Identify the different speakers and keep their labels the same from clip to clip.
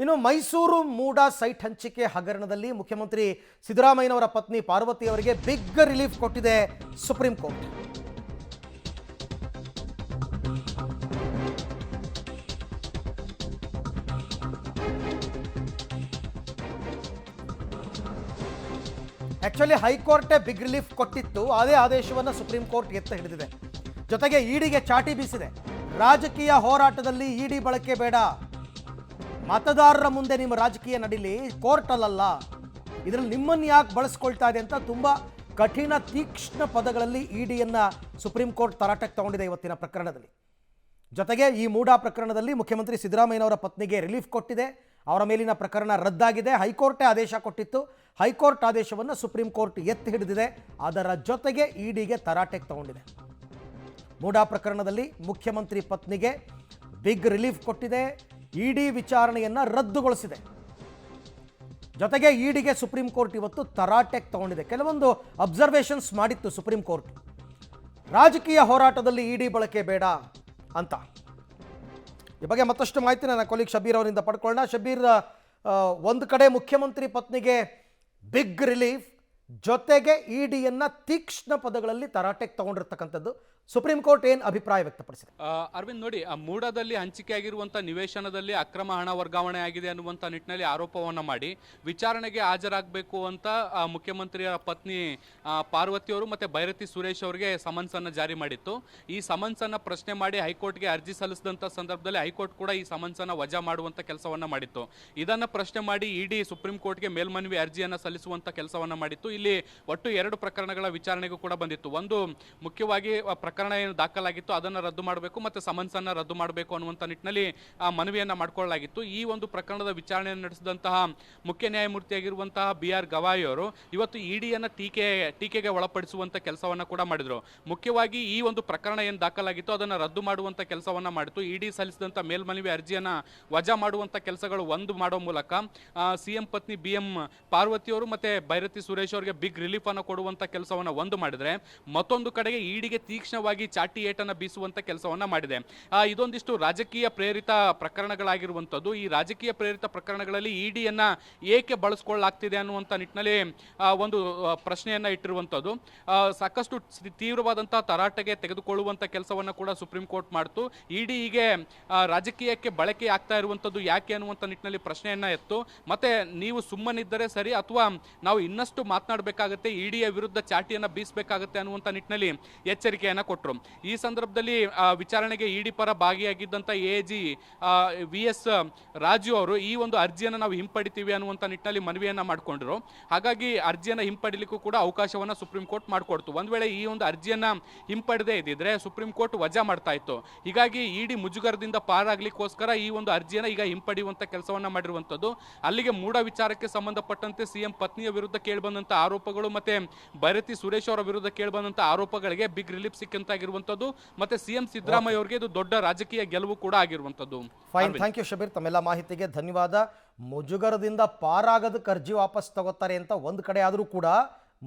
Speaker 1: ಇನ್ನು ಮೈಸೂರು ಮೂಡಾ ಸೈಟ್ ಹಂಚಿಕೆ ಹಗರಣದಲ್ಲಿ ಮುಖ್ಯಮಂತ್ರಿ ಸಿದ್ದರಾಮಯ್ಯನವರ ಪತ್ನಿ ಪಾರ್ವತಿ ಅವರಿಗೆ ಬಿಗ್ ರಿಲೀಫ್ ಕೊಟ್ಟಿದೆ ಸುಪ್ರೀಂ ಕೋರ್ಟ್. ಆಕ್ಚುಲಿ ಹೈಕೋರ್ಟೇ ಬಿಗ್ ರಿಲೀಫ್ ಕೊಟ್ಟಿತ್ತು. ಅದೇ ಆದೇಶವನ್ನು ಸುಪ್ರೀಂ ಕೋರ್ಟ್ ಎತ್ತ ಹಿಡಿದಿದೆ. ಜೊತೆಗೆ ಇಡಿಗೆ ಚಾಟಿ ಬೀಸಿದೆ. ರಾಜಕೀಯ ಹೋರಾಟದಲ್ಲಿ ಇಡಿ ಬಳಕೆ ಬೇಡ, ಮತದಾರರ ಮುಂದೆ ನಿಮ್ಮ ರಾಜಕೀಯ ನಡೀಲಿ, ಕೋರ್ಟಲ್ಲ, ಇದರಲ್ಲಿ ನಿಮ್ಮನ್ನು ಯಾಕೆ ಬಳಸ್ಕೊಳ್ತಾ ಇದೆ ಅಂತ ತುಂಬಾ ಕಠಿಣ ತೀಕ್ಷ್ಣ ಪದಗಳಲ್ಲಿ ಇಡಿಯನ್ನ ಸುಪ್ರೀಂ ಕೋರ್ಟ್ ತರಾಟೆಗೆ ತಗೊಂಡಿದೆ ಇವತ್ತಿನ ಪ್ರಕರಣದಲ್ಲಿ. ಜೊತೆಗೆ ಈ ಮೂಡಾ ಪ್ರಕರಣದಲ್ಲಿ ಮುಖ್ಯಮಂತ್ರಿ ಸಿದ್ದರಾಮಯ್ಯನವರ ಪತ್ನಿಗೆ ರಿಲೀಫ್ ಕೊಟ್ಟಿದೆ. ಅವರ ಮೇಲಿನ ಪ್ರಕರಣ ರದ್ದಾಗಿದೆ. ಹೈಕೋರ್ಟೇ ಆದೇಶ ಕೊಟ್ಟಿತ್ತು. ಹೈಕೋರ್ಟ್ ಆದೇಶವನ್ನು ಸುಪ್ರೀಂ ಕೋರ್ಟ್ ಎತ್ತಿ ಹಿಡಿದಿದೆ. ಅದರ ಜೊತೆಗೆ ಇಡಿಗೆ ತರಾಟೆಗೆ ತಗೊಂಡಿದೆ. ಮೂಡಾ ಪ್ರಕರಣದಲ್ಲಿ ಮುಖ್ಯಮಂತ್ರಿ ಪತ್ನಿಗೆ ಬಿಗ್ ರಿಲೀಫ್ ಕೊಟ್ಟಿದೆ. ಇಡಿ ವಿಚಾರಣೆಯನ್ನು ರದ್ದುಗೊಳಿಸಿದೆ. ಜೊತೆಗೆ ಇಡಿಗೆ ಸುಪ್ರೀಂ ಕೋರ್ಟ್ ಇವತ್ತು ತರಾಟೆಗೆ ತಗೊಂಡಿದೆ. ಕೆಲವೊಂದು ಅಬ್ಸರ್ವೇಷನ್ಸ್ ಮಾಡಿತ್ತು ಸುಪ್ರೀಂ ಕೋರ್ಟ್. ರಾಜಕೀಯ ಹೋರಾಟದಲ್ಲಿ ಇಡಿ ಬಳಕೆ ಬೇಡ ಅಂತ. ಈ ಬಗ್ಗೆ ಮತ್ತಷ್ಟು ಮಾಹಿತಿ ನನ್ನ ಕೊಲೀಗ್ ಶಬೀರ್ ಅವರಿಂದ ಪಡ್ಕೊಳ್ಳೋಣ. ಶಬೀರ್, ಒಂದು ಕಡೆ ಮುಖ್ಯಮಂತ್ರಿ ಪತ್ನಿಗೆ ಬಿಗ್ ರಿಲೀಫ್, ಜೊತೆಗೆ ಇಡಿಯನ್ನ ತೀಕ್ಷ್ಣ ಪದಗಳಲ್ಲಿ ತರಾಟೆಗೆ ತಗೊಂಡಿರ್ತಕ್ಕಂಥದ್ದು. ಸುಪ್ರೀಂ ಕೋರ್ಟ್ ಏನು ಅಭಿಪ್ರಾಯ ವ್ಯಕ್ತಪಡಿಸಿದೆ?
Speaker 2: ಅರವಿಂದ್, ನೋಡಿ, ಮೂಡಾದಲ್ಲಿ ಹಂಚಿಕೆಯಾಗಿರುವಂಥ ನಿವೇಶನದಲ್ಲಿ ಅಕ್ರಮ ಹಣ ವರ್ಗಾವಣೆ ಆಗಿದೆ ಅನ್ನುವಂಥ ನಿಟ್ಟಿನಲ್ಲಿ ಆರೋಪವನ್ನು ಮಾಡಿ ವಿಚಾರಣೆಗೆ ಹಾಜರಾಗಬೇಕು ಅಂತ ಮುಖ್ಯಮಂತ್ರಿಯ ಪತ್ನಿ ಪಾರ್ವತಿಯವರು ಮತ್ತು ಬೈರತಿ ಸುರೇಶ್ ಅವರಿಗೆ ಸಮನ್ಸನ್ನು ಜಾರಿ ಮಾಡಿತ್ತು. ಈ ಸಮನ್ಸನ್ನು ಪ್ರಶ್ನೆ ಮಾಡಿ ಹೈಕೋರ್ಟ್ಗೆ ಅರ್ಜಿ ಸಲ್ಲಿಸಿದಂಥ ಸಂದರ್ಭದಲ್ಲಿ ಹೈಕೋರ್ಟ್ ಕೂಡ ಈ ಸಮನ್ಸನ್ನು ವಜಾ ಮಾಡುವಂಥ ಕೆಲಸವನ್ನು ಮಾಡಿತ್ತು. ಇದನ್ನು ಪ್ರಶ್ನೆ ಮಾಡಿ ಇಡಿ ಸುಪ್ರೀಂ ಕೋರ್ಟ್ಗೆ ಮೇಲ್ಮನವಿ ಅರ್ಜಿಯನ್ನು ಸಲ್ಲಿಸುವಂಥ ಕೆಲಸವನ್ನು ಮಾಡಿತ್ತು. ಇಲ್ಲಿ ಒಟ್ಟು 2 ಪ್ರಕರಣಗಳ ವಿಚಾರಣೆಗೂ ಕೂಡ ಬಂದಿತ್ತು. ಒಂದು, ಮುಖ್ಯವಾಗಿ ಪ್ರಕರಣ ಏನು ದಾಖಲಾಗಿತ್ತು ಅದನ್ನು ರದ್ದು ಮಾಡಬೇಕು ಮತ್ತು ಸಮನ್ಸನ್ನು ರದ್ದು ಮಾಡಬೇಕು ಅನ್ನುವಂಥ ನಿಟ್ಟಿನಲ್ಲಿ ಮನವಿಯನ್ನು ಮಾಡಿಕೊಳ್ಳಲಾಗಿತ್ತು. ಈ ಒಂದು ಪ್ರಕರಣದ ವಿಚಾರಣೆಯನ್ನು ನಡೆಸಿದಂತಹ ಮುಖ್ಯ ನ್ಯಾಯಮೂರ್ತಿಯಾಗಿರುವಂತಹ BR ಗವಾಯಿ ಅವರು ಇವತ್ತು ಇಡಿಯನ್ನು ಟೀಕೆಗೆ ಒಳಪಡಿಸುವಂಥ ಕೆಲಸವನ್ನು ಕೂಡ ಮಾಡಿದರು. ಮುಖ್ಯವಾಗಿ ಈ ಒಂದು ಪ್ರಕರಣ ಏನು ದಾಖಲಾಗಿತ್ತು ಅದನ್ನು ರದ್ದು ಮಾಡುವಂಥ ಕೆಲಸವನ್ನು ಮಾಡಿತು. ಇಡಿ ಸಲ್ಲಿಸಿದಂಥ ಮೇಲ್ಮನವಿ ಅರ್ಜಿಯನ್ನು ವಜಾ ಮಾಡುವಂಥ ಕೆಲಸಗಳು ಒಂದು ಮಾಡೋ ಮೂಲಕ CM ಪತ್ನಿ BM ಪಾರ್ವತಿಯವರು ಮತ್ತು ಬೈರತಿ ಸುರೇಶ್ ಅವರಿಗೆ ಬಿಗ್ ರಿಲೀಫ್ ಅನ್ನು ಕೊಡುವಂಥ ಕೆಲಸವನ್ನು ಒಂದು ಮಾಡಿದರೆ, ಮತ್ತೊಂದು ಕಡೆಗೆ ಇಡಿಗೆ ತೀಕ್ಷ್ಣವಾಗಿ ಚಾಟಿ ಏಟನ್ನು ಬೀಸುವಂಥ ಕೆಲಸವನ್ನು ಮಾಡಿದೆ. ಇದೊಂದಿಷ್ಟು ರಾಜಕೀಯ ಪ್ರೇರಿತ ಪ್ರಕರಣಗಳಾಗಿರುವಂಥದ್ದು. ಈ ರಾಜಕೀಯ ಪ್ರೇರಿತ ಪ್ರಕರಣಗಳಲ್ಲಿ ಇಡಿಯನ್ನು ಏಕೆ ಬಳಸ್ಕೊಳ್ಳಲಾಗ್ತಿದೆ ಅನ್ನುವಂಥ ನಿಟ್ಟಿನಲ್ಲಿ ಒಂದು ಪ್ರಶ್ನೆಯನ್ನು ಇಟ್ಟಿರುವಂಥದ್ದು. ಸಾಕಷ್ಟು ತೀವ್ರವಾದಂಥ ತರಾಟೆಗೆ ತೆಗೆದುಕೊಳ್ಳುವಂಥ ಕೆಲಸವನ್ನು ಕೂಡ ಸುಪ್ರೀಂ ಕೋರ್ಟ್ ಮಾಡಿತು. ಇಡಿ ಹೀಗೆ ರಾಜಕೀಯಕ್ಕೆ ಬಳಕೆ ಆಗ್ತಾ ಇರುವಂಥದ್ದು ಯಾಕೆ ಅನ್ನುವಂಥ ನಿಟ್ಟಿನಲ್ಲಿ ಪ್ರಶ್ನೆಯನ್ನು ಎತ್ತು. ಮತ್ತೆ ನೀವು ಸುಮ್ಮನಿದ್ದರೆ ಸರಿ ಅಥವಾ ನಾವು ಇನ್ನಷ್ಟು ಮಾತನಾಡಬೇಕಾಗುತ್ತೆ, ಇಡಿಯ ವಿರುದ್ಧ ಚಾಟಿಯನ್ನು ಬೀಸಬೇಕಾಗುತ್ತೆ ಅನ್ನುವಂಥ ನಿಟ್ಟಿನಲ್ಲಿ ಎಚ್ಚರಿಕೆಯನ್ನು ಕೊಟ್ಟರು. ಈ ಸಂದರ್ಭದಲ್ಲಿ ವಿಚಾರಣೆಗೆ ಇಡಿ ಪರ ಭಾಗಿಯಾಗಿದ್ದಂಥ AG VS ರಾಜು ಅವರು ಈ ಒಂದು ಅರ್ಜಿಯನ್ನು ನಾವು ಹಿಂಪಡಿತೀವಿ ಅನ್ನುವಂಥ ನಿಟ್ಟಿನಲ್ಲಿ ಮನವಿಯನ್ನು ಮಾಡಿಕೊಂಡ್ರು. ಹಾಗಾಗಿ ಅರ್ಜಿಯನ್ನು ಹಿಂಪಡಿಲಿಕ್ಕೂ ಕೂಡ ಅವಕಾಶವನ್ನು ಸುಪ್ರೀಂ ಕೋರ್ಟ್ ಮಾಡಿಕೊಡ್ತು. ಒಂದು ವೇಳೆ ಈ ಒಂದು ಅರ್ಜಿಯನ್ನು ಹಿಂಪಡೆದೇ ಇದ್ದಿದ್ರೆ ಸುಪ್ರೀಂ ಕೋರ್ಟ್ ವಜಾ ಮಾಡ್ತಾ ಇತ್ತು. ಹೀಗಾಗಿ ಇಡಿ ಮುಜುಗರದಿಂದ ಪಾರಾಗ್ಲಿಕ್ಕೋಸ್ಕರ ಈ ಒಂದು ಅರ್ಜಿಯನ್ನು ಈಗ ಹಿಂಪಡೆಯುವಂಥ ಕೆಲಸವನ್ನು ಮಾಡಿರುವಂಥದ್ದು. ಅಲ್ಲಿಗೆ ಮೂಡ ವಿಚಾರಕ್ಕೆ ಸಂಬಂಧಪಟ್ಟಂತೆ CM ಪತ್ನಿಯ ವಿರುದ್ಧ ಕೇಳಿಬಂದಂಥ ಆರೋಪಗಳು ಮತ್ತೆ ಬೈರತಿ ಸುರೇಶ್ ಅವರ ವಿರುದ್ಧ ಕೇಳಿಬಂದಂಥ ಆರೋಪಗಳಿಗೆ ಬಿಗ್ ರಿಲೀಫ್ ಸಿಕ್ಕಂತಾಗಿರುವಂಥದ್ದು. ಮತ್ತೆ CM ಸಿದ್ದರಾಮಯ್ಯ ಅವರಿಗೆ ಇದು ದೊಡ್ಡ ರಾಜಕೀಯ ಗೆಲುವು ಕೂಡ ಆಗಿರುವಂಥದ್ದು.
Speaker 1: ಫೈನ್, ಥ್ಯಾಂಕ್ ಯು ಶಬೀರ್, ತಮ್ಮೆಲ್ಲ ಮಾಹಿತಿಗೆ ಧನ್ಯವಾದ. ಮುಜುಗರದಿಂದ ಪಾರಾಗದಕ್ಕೆ ಅರ್ಜಿ ವಾಪಸ್ ತಗೋತಾರೆ ಅಂತ ಒಂದು ಕಡೆ ಆದರೂ ಕೂಡ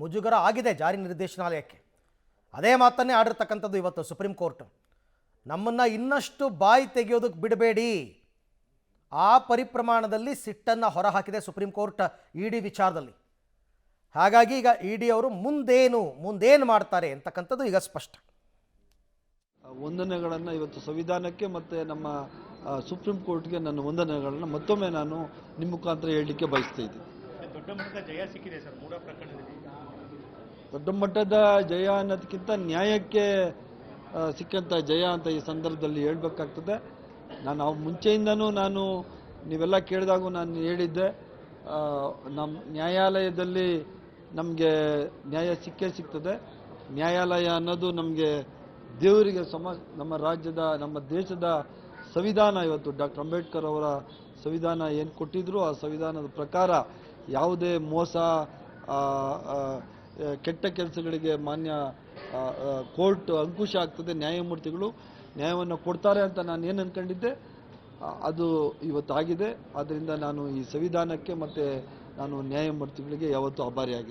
Speaker 1: ಮುಜುಗರ ಆಗಿದೆ ಜಾರಿ ನಿರ್ದೇಶನಾಲಯಕ್ಕೆ. ಅದೇ ಮಾತನ್ನೇ ಆಡಿರ್ತಕ್ಕಂಥದ್ದು ಇವತ್ತು ಸುಪ್ರೀಂ ಕೋರ್ಟ್. ನಮ್ಮನ್ನು ಇನ್ನಷ್ಟು ಬಾಯಿ ತೆಗೆಯೋದಕ್ಕೆ ಬಿಡಬೇಡಿ, ಆ ಪರಿಪ್ರಮಾಣದಲ್ಲಿ ಸಿಟ್ಟನ್ನು ಹೊರಹಾಕಿದೆ ಸುಪ್ರೀಂ ಕೋರ್ಟ್ ಇಡಿ ವಿಚಾರದಲ್ಲಿ. ಹಾಗಾಗಿ ಈಗ ಇಡಿ ಅವರು ಮುಂದೇನು ಮಾಡ್ತಾರೆ ಅಂತಕ್ಕಂಥದ್ದು ಈಗ ಸ್ಪಷ್ಟ.
Speaker 3: ವಂದನೆಗಳನ್ನು ಇವತ್ತು ಸಂವಿಧಾನಕ್ಕೆ ಮತ್ತು ನಮ್ಮ ಸುಪ್ರೀಂ ಕೋರ್ಟ್ಗೆ ನನ್ನ ವಂದನೆಗಳನ್ನು ಮತ್ತೊಮ್ಮೆ ನಾನು ನಿಮ್ಮ ಮುಖಾಂತರ ಹೇಳಲಿಕ್ಕೆ ಬಯಸ್ತಾ ಇದ್ದೀನಿ.
Speaker 4: ದೊಡ್ಡ ಮಟ್ಟದ ಜಯ ಸಿಕ್ಕಿದೆ ಸರ್ ಮೂಡಾ ಪ್ರಕರಣದಲ್ಲಿ.
Speaker 3: ದೊಡ್ಡ ಮಟ್ಟದ ಜಯ ಅನ್ನೋದಕ್ಕಿಂತ ನ್ಯಾಯಕ್ಕೆ ಸಿಕ್ಕಂಥ ಜಯ ಅಂತ ಈ ಸಂದರ್ಭದಲ್ಲಿ ಹೇಳಬೇಕಾಗ್ತದೆ. ನಾನು ಮುಂಚೆಯಿಂದನೂ ನೀವೆಲ್ಲ ಕೇಳಿದಾಗೂ ನಾನು ಹೇಳಿದ್ದೆ, ನಮ್ಮ ನ್ಯಾಯಾಲಯದಲ್ಲಿ ನಮಗೆ ನ್ಯಾಯ ಸಿಗ್ತದೆ. ನ್ಯಾಯಾಲಯ ಅನ್ನೋದು ನಮಗೆ ದೇವರಿಗೆ ನಮ್ಮ ರಾಜ್ಯದ, ನಮ್ಮ ದೇಶದ ಸಂವಿಧಾನ. ಇವತ್ತು ಡಾಕ್ಟರ್ ಅಂಬೇಡ್ಕರ್ ಅವರ ಸಂವಿಧಾನ ಏನು ಕೊಟ್ಟಿದ್ರು ಆ ಸಂವಿಧಾನದ ಪ್ರಕಾರ ಯಾವುದೇ ಮೋಸ, ಕೆಟ್ಟ ಕೆಲಸಗಳಿಗೆ ಮಾನ್ಯ ಕೋರ್ಟ್ ಅಂಕುಶ ಆಗ್ತದೆ. ನ್ಯಾಯಮೂರ್ತಿಗಳು ನ್ಯಾಯವನ್ನು ಕೊಡ್ತಾರೆ ಅಂತ ನಾನು ಏನು ಅಂದ್ಕೊಂಡಿದ್ದೆ ಅದು ಇವತ್ತಾಗಿದೆ. ಆದ್ದರಿಂದ ನಾನು ಈ ಸಂವಿಧಾನಕ್ಕೆ ಮತ್ತು ನಾನು ನ್ಯಾಯಮೂರ್ತಿಗಳಿಗೆ ಯಾವತ್ತೂ ಆಭಾರಿಯಾಗಿದ್ದೀನಿ.